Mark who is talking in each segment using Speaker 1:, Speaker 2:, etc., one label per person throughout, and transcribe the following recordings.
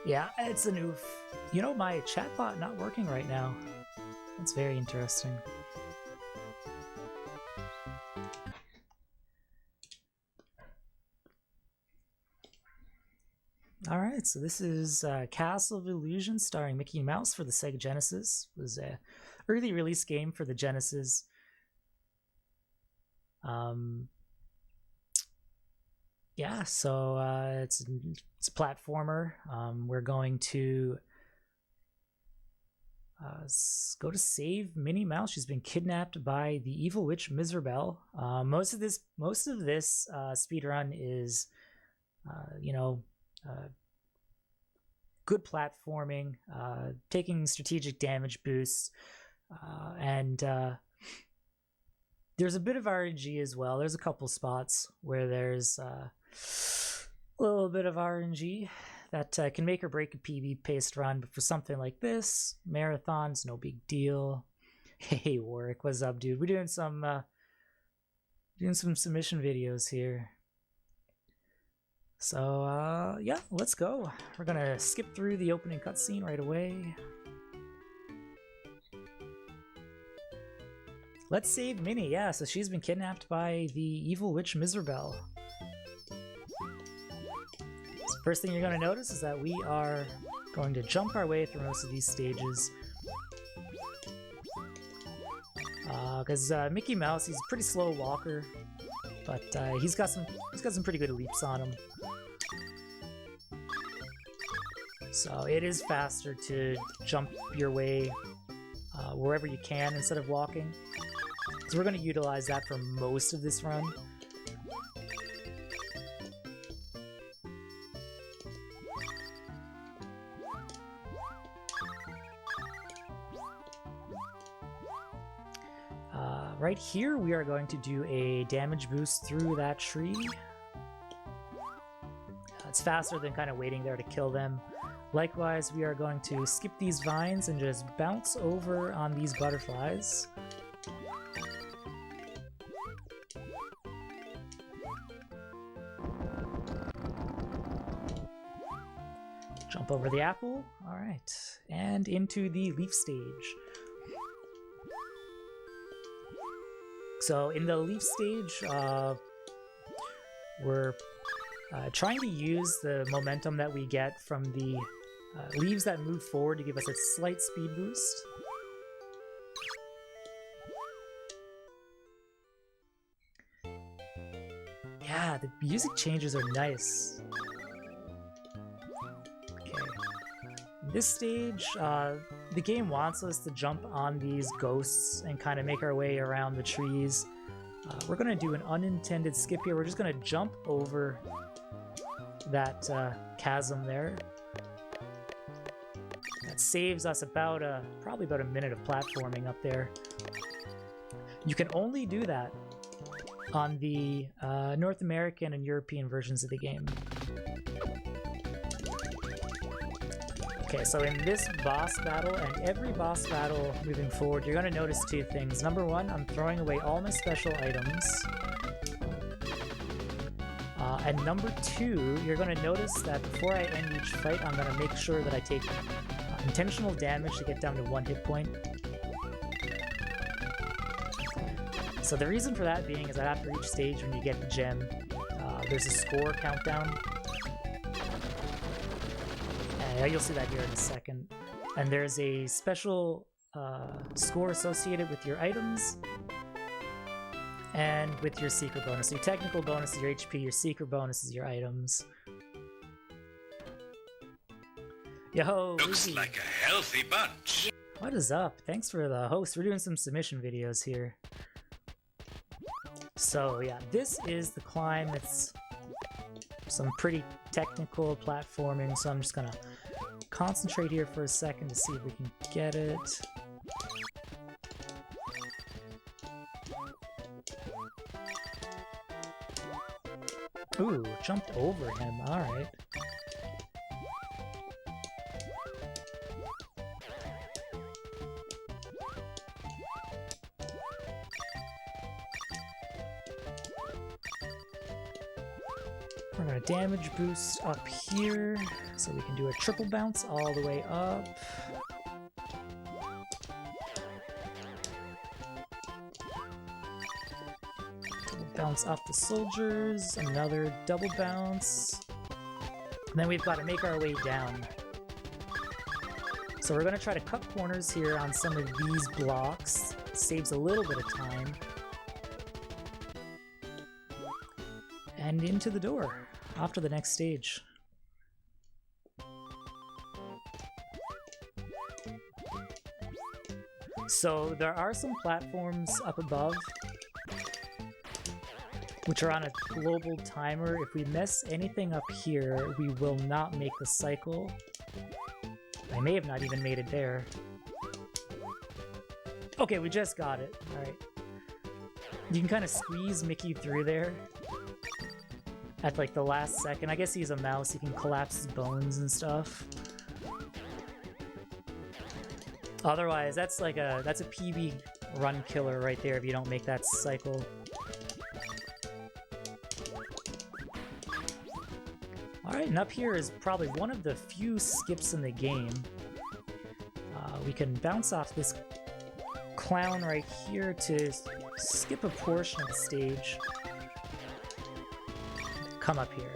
Speaker 1: Yeah, it's an oof. You know, my chatbot not working right now. That's very interesting. Alright, so this is Castle of Illusion starring Mickey Mouse for the Sega Genesis. It was a early release game for the Genesis. Yeah, so it's a platformer. We're going to go to save Minnie Mouse. She's been kidnapped by the evil witch Miserabelle. Most of this speedrun is, good platforming, taking strategic damage boosts, and there's a bit of RNG as well. There's a couple spots where there's a little bit of RNG that can make or break a PB-paced run, but for something like this, marathons, no big deal. Hey Warwick, what's up, dude? We're doing some submission videos here. So yeah, let's go. We're gonna skip through the opening cutscene right away. Let's save Minnie. Yeah, so she's been kidnapped by the evil witch Miserabelle. So first thing you're going to notice is that we are going to jump our way through most of these stages. Because Mickey Mouse, he's a pretty slow walker, but he's got some pretty good leaps on him. So it is faster to jump your way wherever you can instead of walking. So we're going to utilize that for most of this run. Right here, we are going to do a damage boost through that tree. It's faster than kind of waiting there to kill them. Likewise, we are going to skip these vines and just bounce over on these butterflies. Jump over the apple. All right. And into the leaf stage. So in the leaf stage, we're trying to use the momentum that we get from the leaves that move forward to give us a slight speed boost. Yeah, the music changes are nice. Okay. In this stage, the game wants us to jump on these ghosts and kind of make our way around the trees. We're going to do an unintended skip here. We're just going to jump over that chasm there. That saves us probably about a minute of platforming up there. You can only do that on the North American and European versions of the game. Okay, so in this boss battle and every boss battle moving forward, you're going to notice two things. Number one, I'm throwing away all my special items. And number two, you're going to notice that before I end each fight, I'm going to make sure that I take intentional damage to get down to 1 hit point. So the reason for that being is that after each stage, when you get the gem, there's a score countdown. And you'll see that here in a second. And there's a special score associated with your items and with your secret bonus. So your technical bonus is your HP, your secret bonus is your items. Yo,
Speaker 2: looks like a healthy bunch.
Speaker 1: What is up? Thanks for the host. We're doing some submission videos here. So yeah, this is the climb. It's some pretty technical platforming, so I'm just gonna concentrate here for a second to see if we can get it. Ooh, jumped over him. Alright. We're gonna damage boost up here, so we can do a triple bounce all the way up. Double bounce off the soldiers, another double bounce. And then we've got to make our way down. So we're gonna try to cut corners here on some of these blocks. Saves a little bit of time. And into the door, off to the next stage. So there are some platforms up above which are on a global timer. If we mess anything up here, we will not make the cycle. I may have not even made it there. Okay, we just got it. Alright. You can kind of squeeze Mickey through there at like the last second. I guess he's a mouse, he can collapse his bones and stuff. Otherwise, that's like that's a PB run killer right there if you don't make that cycle. Alright, and up here is probably one of the few skips in the game. We can bounce off this clown right here to skip a portion of the stage. Come up here.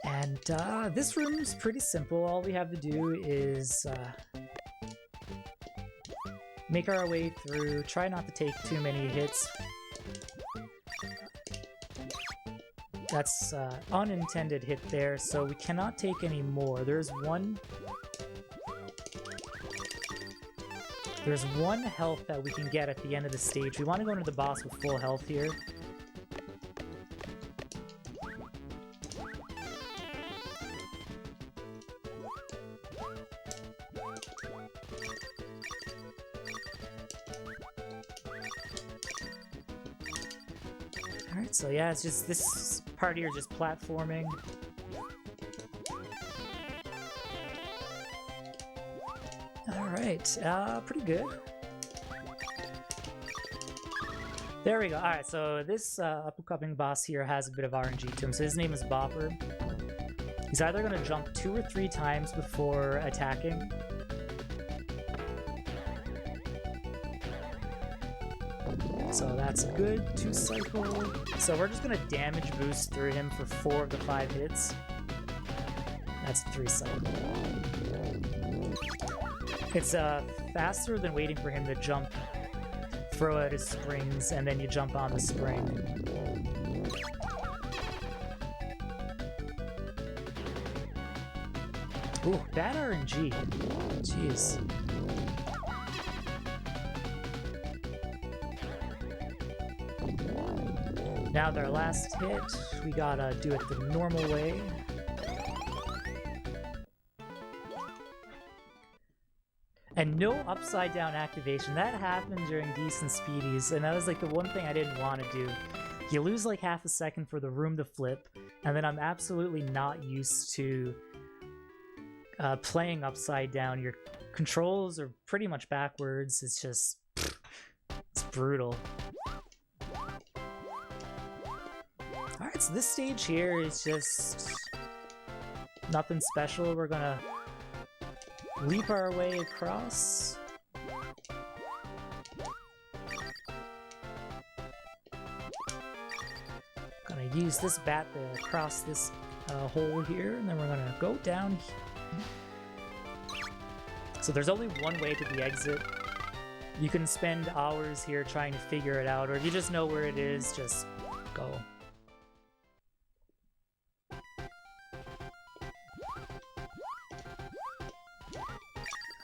Speaker 1: And this room's pretty simple. All we have to do is make our way through, try not to take too many hits. That's unintended hit there, so we cannot take any more. There's one health that we can get at the end of the stage. We want to go into the boss with full health here. Alright, so yeah, it's just this part here, just platforming. Alright, pretty good. There we go. Alright, so this upcoming boss here has a bit of RNG to him. So his name is Bopper. He's either going to jump 2 or 3 times before attacking. So that's good. 2 cycle. So we're just going to damage boost through him for 4 of the 5 hits. That's 3 cycle. It's faster than waiting for him to jump, throw out his springs, and then you jump on the spring. Ooh, bad RNG. Jeez. Now with our last hit, we gotta do it the normal way. And no upside down activation. That happened during Decent Speedies, and that was like the one thing I didn't want to do. You lose like half a second for the room to flip, and then I'm absolutely not used to playing upside down. Your controls are pretty much backwards. It's just, it's brutal. Alright, so this stage here is just nothing special. We're gonna leap our way across. Gonna use this bat to cross this hole here, and then we're gonna go down. So there's only one way to the exit. You can spend hours here trying to figure it out, or if you just know where it is, just go.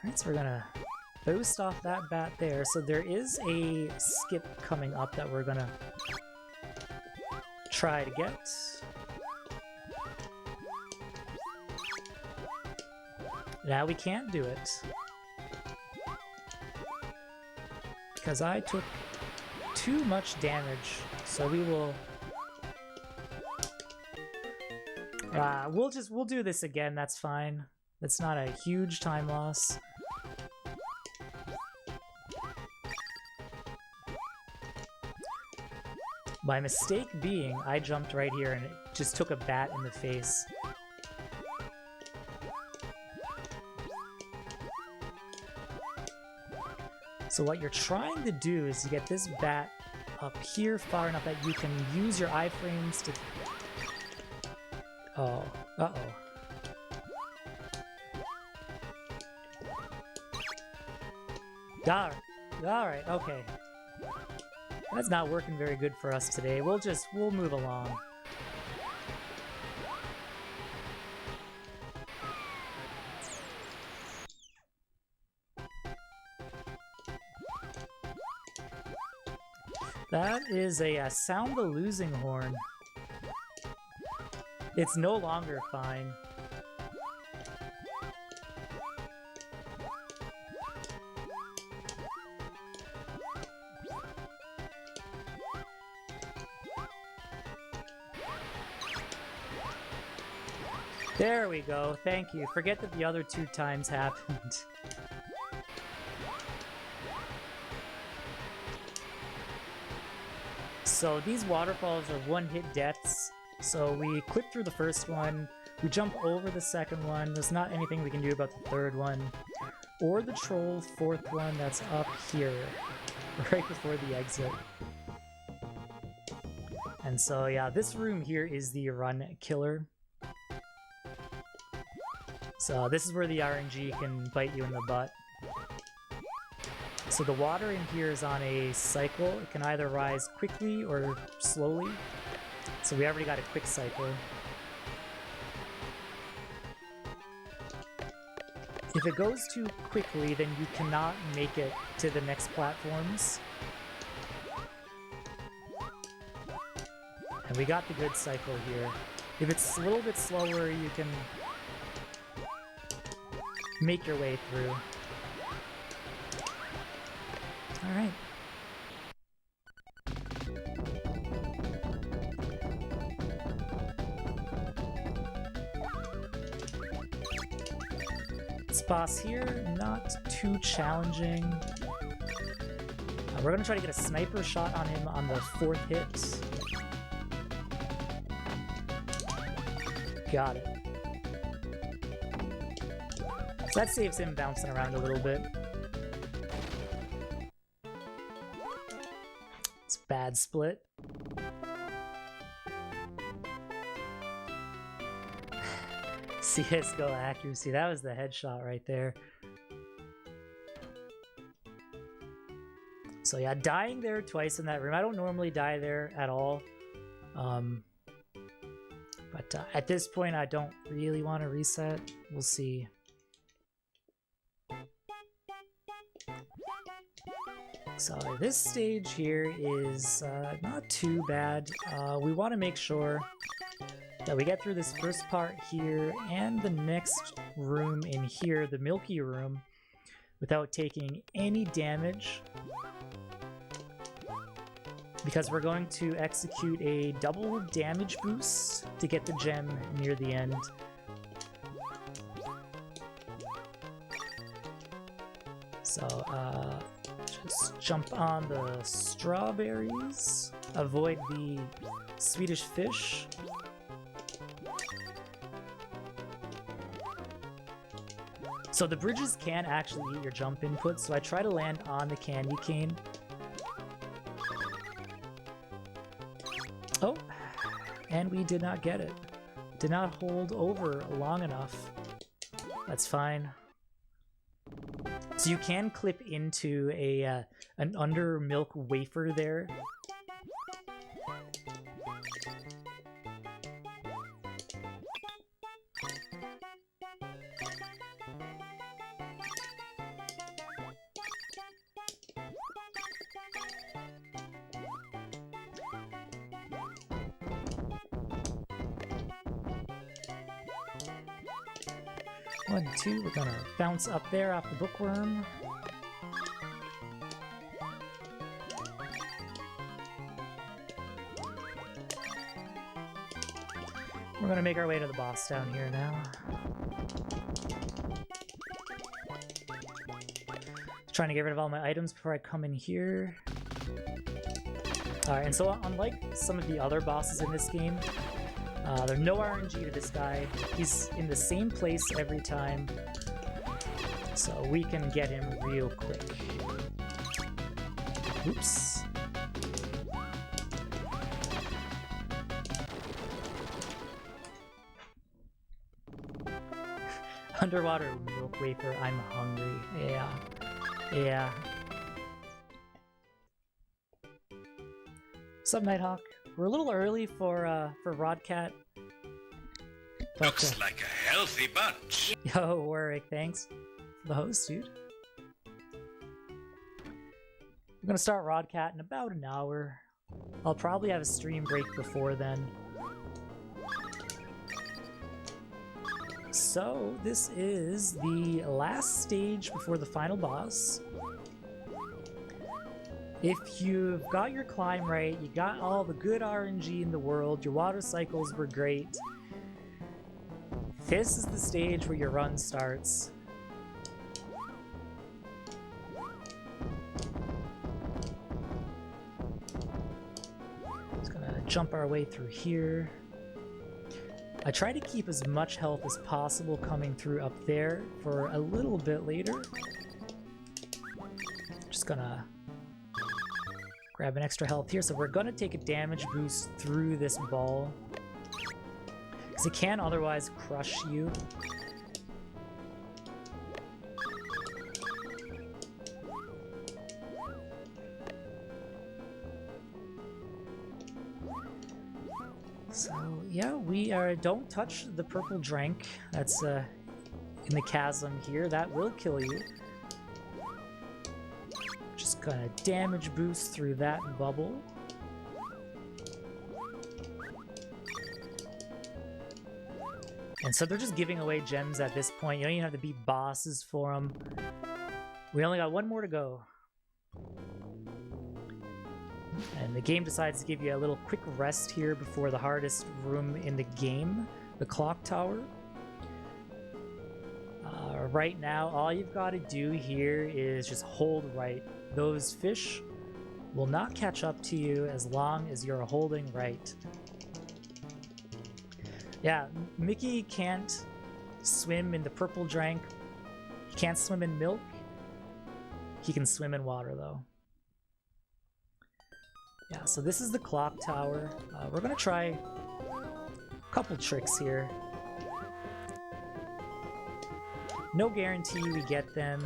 Speaker 1: Alright, so we're gonna boost off that bat there. So there is a skip coming up that we're gonna try to get. Now we can't do it, because I took too much damage, so we will... we'll do this again, that's fine. It's not a huge time loss. My mistake being, I jumped right here and it just took a bat in the face. So what you're trying to do is to get this bat up here far enough that you can use your iframes to... Oh, uh-oh. Alright, okay. That's not working very good for us today. We'll move along. That is a sound the losing horn. It's no longer fine. There we go, thank you. Forget that the other 2 times happened. So these waterfalls are one-hit deaths. So we clip through the first one, we jump over the second one, there's not anything we can do about the third one, or the troll 4th one that's up here, right before the exit. And so yeah, this room here is the run killer. So this is where the RNG can bite you in the butt. So the water in here is on a cycle. It can either rise quickly or slowly. So we already got a quick cycle. If it goes too quickly, then you cannot make it to the next platforms. And we got the good cycle here. If it's a little bit slower, you can make your way through. Alright. This boss here, not too challenging. We're gonna try to get a sniper shot on him on the 4th hit. Got it. So that saves him bouncing around a little bit. It's bad split. CSGO accuracy, that was the headshot right there. So yeah, dying there twice in that room. I don't normally die there at all. But at this point, I don't really want to reset. We'll see. So this stage here is not too bad. We want to make sure that we get through this first part here and the next room in here, the Milky Room, without taking any damage. Because we're going to execute a double damage boost to get the gem near the end. So, just jump on the strawberries, avoid the Swedish fish. So the bridges can actually eat your jump input, so I try to land on the candy cane. Oh, and we did not get it. Did not hold over long enough. That's fine. So you can clip into a an under milk wafer there. One, two, we're gonna bounce up there off the bookworm. We're gonna make our way to the boss down here now. Trying to get rid of all my items before I come in here. Alright, and so unlike some of the other bosses in this game, there's no RNG to this guy. He's in the same place every time, so we can get him real quick. Oops. Underwater milk wafer, I'm hungry. Yeah. Yeah. What's up, Nighthawk? We're a little early for Rodcat. But,
Speaker 2: Looks like a healthy bunch.
Speaker 1: yo, Warwick, thanks for the host, dude. We're gonna start Rodcat in about an hour. I'll probably have a stream break before then. So, this is the last stage before the final boss. If you've got your climb right, you got all the good RNG in the world, your water cycles were great, this is the stage where your run starts. Just gonna jump our way through here. I try to keep as much health as possible coming through up there for a little bit later. Just gonna grab an extra health here. So we're gonna take a damage boost through this ball, because it can otherwise crush you. So yeah, we are. Don't touch the purple drink. That's in the chasm here. That will kill you. Just gonna damage boost through that bubble. And so they're just giving away gems at this point. You don't even have to beat bosses for them. We only got one more to go. And the game decides to give you a little quick rest here before the hardest room in the game, the clock tower. Right now, all you've got to do here is just hold right. Those fish will not catch up to you as long as you're holding right. Yeah, Mickey can't swim in the purple drink. He can't swim in milk. He can swim in water, though. Yeah, so this is the clock tower. We're gonna try a couple tricks here. No guarantee we get them.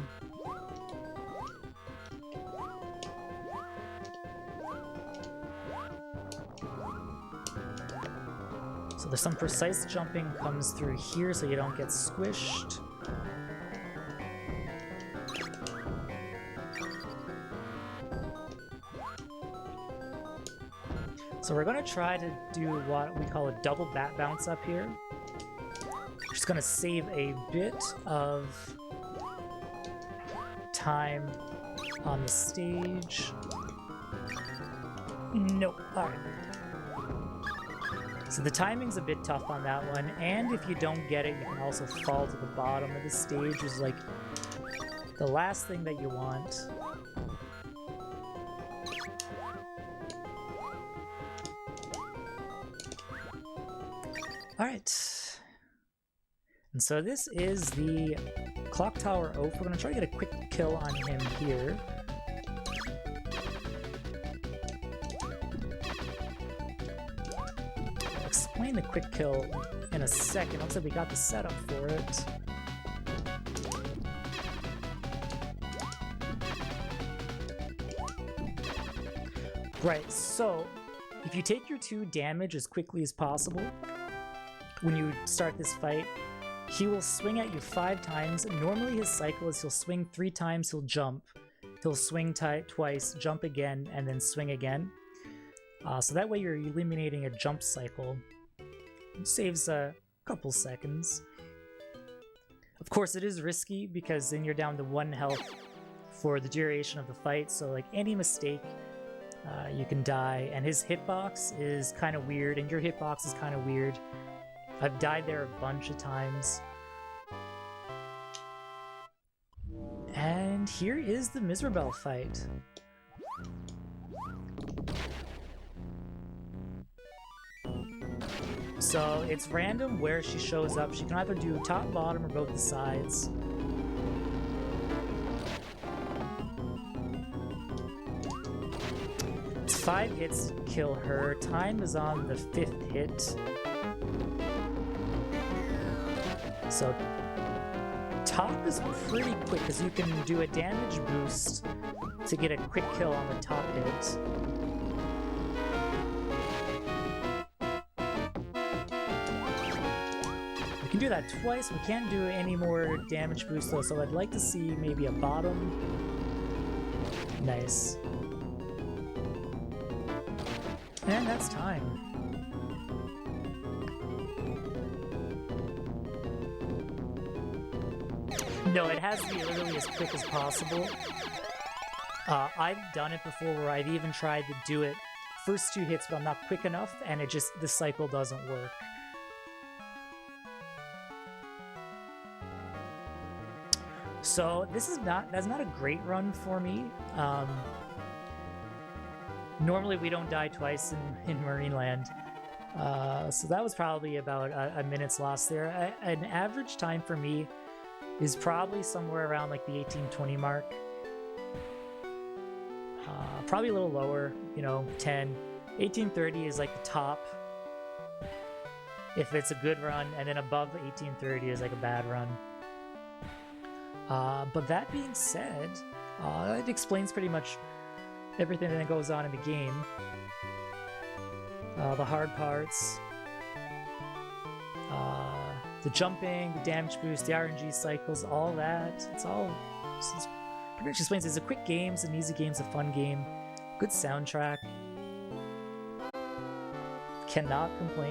Speaker 1: So there's some precise jumping comes through here so you don't get squished. So we're gonna try to do what we call a double bat bounce up here. Just gonna save a bit of time on the stage. Nope. Alright. So the timing's a bit tough on that one, and if you don't get it, you can also fall to the bottom of the stage, which is like the last thing that you want. Alright. And so this is the Clock Tower Oaf. We're going to try to get a quick kill on him here. I'll explain the quick kill in a second. Looks like we got the setup for it. Right, so if you take your 2 damage as quickly as possible, when you start this fight, he will swing at you 5 times. Normally his cycle is he'll swing 3 times, he'll jump. He'll swing twice, jump again, and then swing again. So that way you're eliminating a jump cycle. It saves a couple seconds. Of course it is risky because then you're down to 1 health for the duration of the fight, so like any mistake, you can die. And his hitbox is kind of weird, and your hitbox is kind of weird. I've died there a bunch of times. And here is the Mizrabel fight. So it's random where she shows up. She can either do top, bottom, or both the sides. It's 5 hits to kill her. Time is on the 5th hit. So top is pretty quick because you can do a damage boost to get a quick kill on the top hit. We can do that twice. We can't do any more damage boost though, so I'd like to see maybe a bottom. Nice. And that's time. No, it has to be literally as quick as possible. I've done it before where I've even tried to do it first 2 hits, but I'm not quick enough, and the cycle doesn't work. So that's not a great run for me. Normally we don't die twice in Marineland. So that was probably about a minute's loss there. An average time for me is probably somewhere around like the 18-20 mark. Probably a little lower, 10. 1830 is like the top if it's a good run, and then above 1830 is like a bad run. But that being said, it explains pretty much everything that goes on in the game. The hard parts, the jumping, the damage boost, the RNG cycles, all that. It's pretty much explains it's a quick game, it's an easy game, it's a fun game. Good soundtrack. Cannot complain.